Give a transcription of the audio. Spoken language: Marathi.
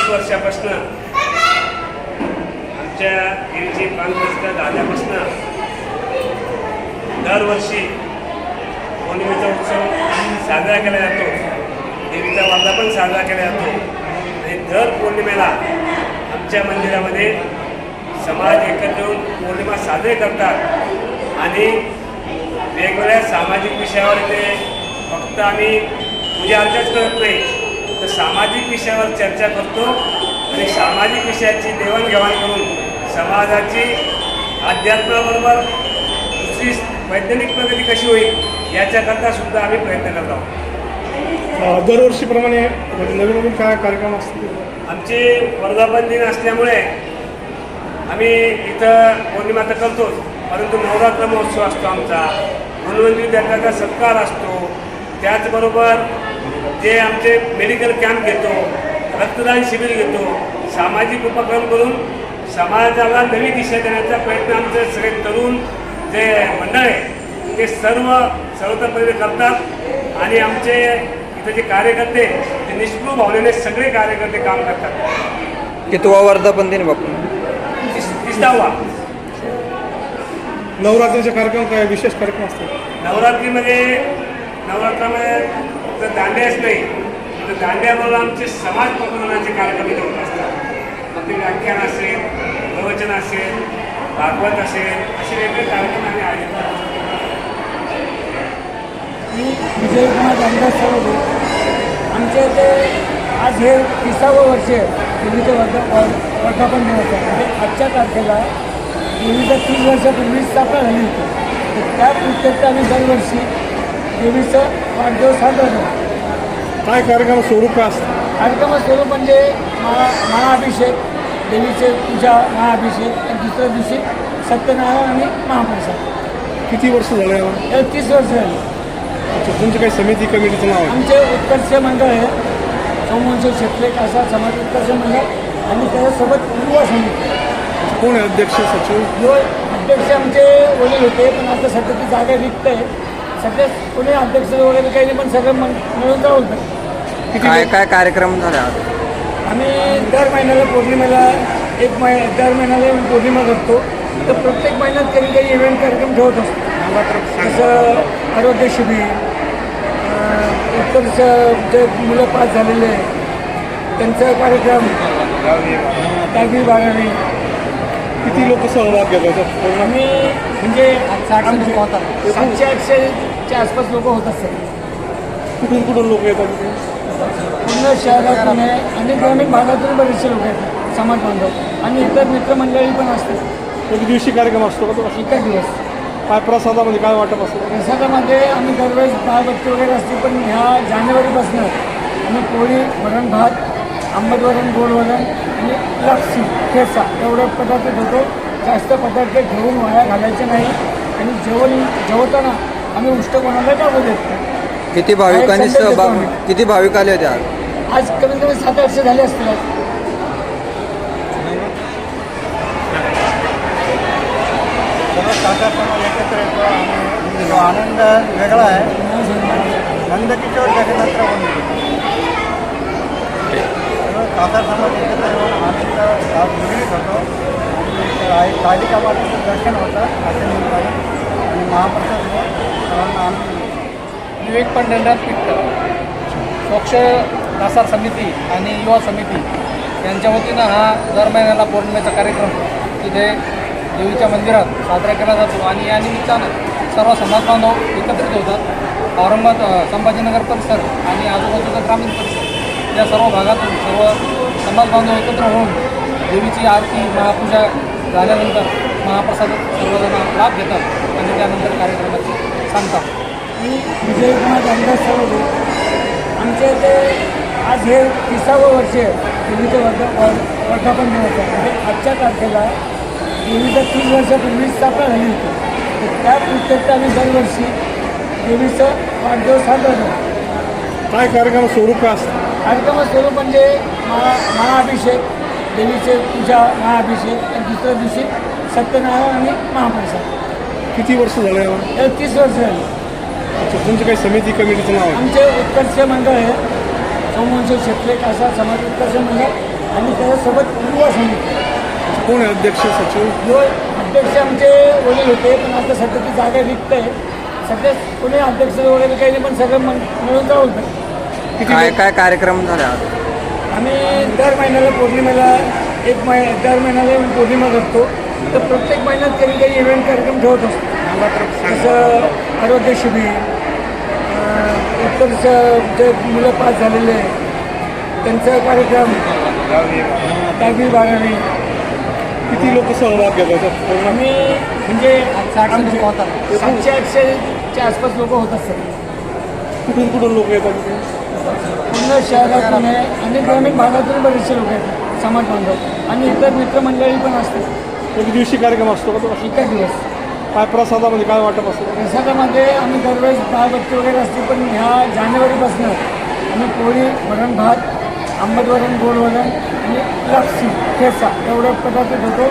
30 वर्षापासून आमच्या देवीची प्राणप्रतिष्ठा झाल्यापासून दरवर्षी पौर्णिमेचा उत्सव साजरा केला जातो, देवीचा वर्धापन साजरा केला जातो आणि दर पौर्णिमेला आमच्या मंदिरामध्ये समाज एकत्र येऊन पौर्णिमा साजरे करतात आणि वेगवेगळ्या सामाजिक विषयावर ते फक्त आम्ही पूजा अर्चाच करत नाही तर सामाजिक विषयावर चर्चा करतो आणि सामाजिक विषयाची देवाणघेवाण करून समाजाची अध्यात्माबरोबर दुसरी वैज्ञानिक प्रगती कशी होईल याच्याकरता सुद्धा आम्ही प्रयत्न करत आहोत. दरवर्षीप्रमाणे नवीन नवीन काय कार्यक्रम असतील? आमचे वर्धापन दिन असल्यामुळे आम्ही इथं पौर्णिमा तर करतोच, परंतु नवरात्र महोत्सव असतो आमचा, धन्वंतरी देवताचा सत्कार असतो, त्याचबरोबर जे आमचे मेडिकल कॅम्प घेतो, रक्तदान शिबिर घेतो, सामाजिक उपक्रम करून समाजाला नवी दिशा देण्याचा प्रयत्न आमचे सगळे तरुण जे मंडळ आहे ते सर्वतोपरी करतात आणि आमचे इथे जे कार्यकर्ते ते निष्ठुर भावनेने सगळे कार्यकर्ते काम करतात. कितवा वर्धापन दिन बापू? 30वा. नवरात्रीचे कार्यक्रम काय विशेष कार्यक्रम असतात? नवरात्रामध्ये तर दांड्याच नाही तर दांड्याबरोबर आमचे समाज प्रबोधनाचे कार्यक्रम इथे होत असतात. मग ते व्याख्यान असेल, प्रवचन असेल, भागवत असेल, असे वेगवेगळे कार्यक्रम आम्ही आयोजित करतो. मी विजयकुमार दामदास सावंत. आमच्या इथे आज हे 30वं वर्ष देवीचं वर्धापन दिवस आहे. म्हणजे आजच्या तारखेला देवीचं 30 वर्षापूर्वी स्थापना झाली होती. तर त्या पुस्तकात आम्ही दरवर्षी देवीचं वाढदिवस साजरा करतो. काय कार्यक्रम स्वरूप काय असतं? कार्यक्रमाचं स्वरूप म्हणजे महाअभिषेक, देवीचे पूजा, महाअभिषेक आणि दुसऱ्या दिवशी सत्यनारायण आणि महाप्रसाद. किती वर्ष झाले याला? याला 30 वर्ष झाली. अच्छा, तुमची काही समिती कमिटीचं नाव आहे? आमचे उत्कर्ष मंडळ आहे, सोमवंशी क्षेत्रे कासा समाज उत्कर्ष मंडळ आणि त्याच्यासोबत युवा समिती. कोण आहे अध्यक्ष, सचिव? युवा अध्यक्ष आमचे वडील होते, पण आता सध्या ती जागा रिक्त आहे. सध्या कोणी अध्यक्ष वगैरे काही नाही, पण सगळं मिळून राहतं. काय काय कार्यक्रम झाले आज? आम्ही दर महिन्याला पौर्णिमेला दर महिन्याला पौर्णिमा करतो, तर प्रत्येक महिन्यात काही इव्हेंट कार्यक्रम ठेवत असतो. जसं आरोग्य शिबिर, उत्कर्ष जे मुलं पास झालेले त्यांचा कार्यक्रम, 10वी 12वी. किती लोक सहभाग घेतात? आम्ही म्हणजे 700-800च्या आसपास लोक होत असतात. कुठून कुठून लोक येतात तिथे? पूर्ण शहरातून आहे आणि ग्रामीण भागातून बरेचसे लोक आहेत, समाज बांधव आणि इतर मित्रमंडळी पण असतात. एक दिवशी कार्यक्रम असतो का तो? एका दिवस. काय प्रसादामध्ये काय वाटप असतं? प्रसादामध्ये आम्ही दरवेळेस दाळबत्ती वगैरे असते, पण ह्या जानेवारीपासून आम्ही पोळी, वरण भात, आंबट वरण, गोड वरण आणि लापसी, ठेचा एवढे पदार्थ ठेवतो. जास्त पदार्थ घेऊन वाया घालायचे नाही आणि जेवताना आम्ही उष्ट कोणाला टाकू देत नाही. किती भाविक आले होते आज? आज कमीत कमी 700-800 झाले असतील. एकत्र येतो आणि तो आनंद वेगळा आहे. नंदकिशोर जगन्नाथ कासार समाज एकत्र येऊन आनंद मिळत होतो. कालिका मातेचं दर्शन होतं असे निमित्ताने आणि महाप्रसाद सर्वांना आनंद. विवेक पंढरनाथ पिट्ट, स्वच्छ कासार समिती आणि युवा समिती यांच्या वतीनं हा दर महिन्याला पौर्णिमेचा कार्यक्रम तिथे देवीच्या मंदिरात साजरा केला जातो आणि या निमित्तानं सर्व समाज बांधव एकत्रित होतात. औरंगाबाद, संभाजीनगर परिसर आणि आजूबाजूचा ग्रामीण परिसर या सर्व भागातून सर्व समाज बांधव एकत्र होऊन देवीची आरती, महापूजा झाल्यानंतर महाप्रसाद सर्वजण लाभ घेतात आणि त्यानंतर कार्यक्रमाची सांगतात. मी विजयकुमार दामदास सावंत. आमच्या इथे आज हे 30वं वर्ष देवीचं वर्धापन दिवस आहे. म्हणजे आजच्या तारखेला देवीचं 30 वर्षापूर्वी स्थापना झाली होती. तर त्या पुस्तकात आम्ही दरवर्षी देवीचं वाढदिवस साजरा करतो. काय कार्यक्रम स्वरूप काय असतं? कार्यक्रमाचं स्वरूप म्हणजे महाअभिषेक, देवीचे पूजा, महाअभिषेक आणि दुसऱ्या दिवशी सत्यनारायण आणि महाप्रसाद. किती वर्ष झाले याला? याला 30 वर्ष झाली. अच्छा, तुमची काही समिती कमिटीचं नाव आहे? आमचे उत्कर्ष मंडळ आहे, सोमवंशी क्षेत्रे कासा समाज उत्कर्ष मंडळ आणि त्याच्यासोबत युवा समिती. कोण आहे अध्यक्ष सचिव? युवा अध्यक्ष आमचे वडील होते, पण आता सध्या ती जागा रिक्त आहे. सध्या कोणी अध्यक्ष वगैरे काही नाही, पण सगळं मिळून जाऊ शकतं. काय काय कार्यक्रम झाले आज? आम्ही दर महिन्याला पौर्णिमेला दर महिन्याला पौर्णिमा करतो, तर प्रत्येक महिन्यात काही काही इव्हेंट कार्यक्रम ठेवत असतो. जसं आरोग्य शिबिर, इतर जे मुलं पास झालेले आहे त्यांचा कार्यक्रम, 10वी 12वी. किती लोक सहभाग घेतात? आम्ही म्हणजे 700-800च्या आसपास लोक होत असतात. कुठून कुठून लोक येतात तिथे? पूर्ण शहरातून आहे आणि ग्रामीण भागातून बरेचसे लोक आहेत, समाज बांधव आणि इतर मित्रमंडळी पण असतात. एक दिवशी कार्यक्रम असतो का तो? एका दिवस काय प्रसादामध्ये काय वाटप असतं? प्रसादामध्ये आम्ही दरवेळेस दाळबत्ती वगैरे असते, पण ह्या जानेवारीपासून आम्ही पोळी, वरण भात, आंबट वरण, गोड वरण आणि लापसी, ठेचा एवढं पदार्थ होतो.